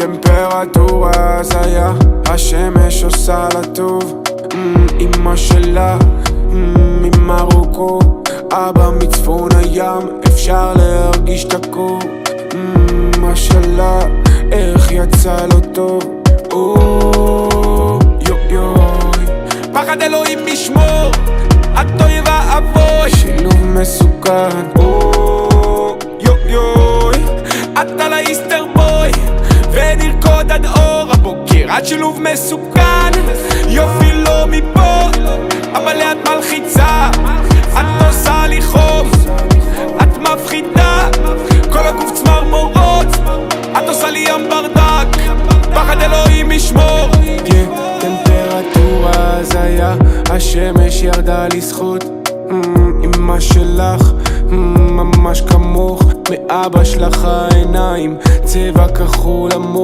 טמפרטורה הזיה, השמש עושה לה טוב. אמא שלה ממרוקו, אבא מצפון הים, אפשר להרגיש את הקור. משלה, איך יצא לו טוב. יוי, פחד אלוהים משמור, את אויבה אבוי, שילוב מסוכן. יוי, את על האיסטר בוי, ונרקוד עד אור הבוקר, את שילוב מסוכן. יופי לא מפה, אבל לאט מלחיצה, את עושה לי חום, את מפחידה, כל הגוף צמרמורות, את עושה לי ים ברדק, פחד אלוהים משמור. טמפרטורה הזיה, השמש ירדה לשחות. אמא שלך ממש כמוך, מאבא שלך העיניים צבע כחול עמוק.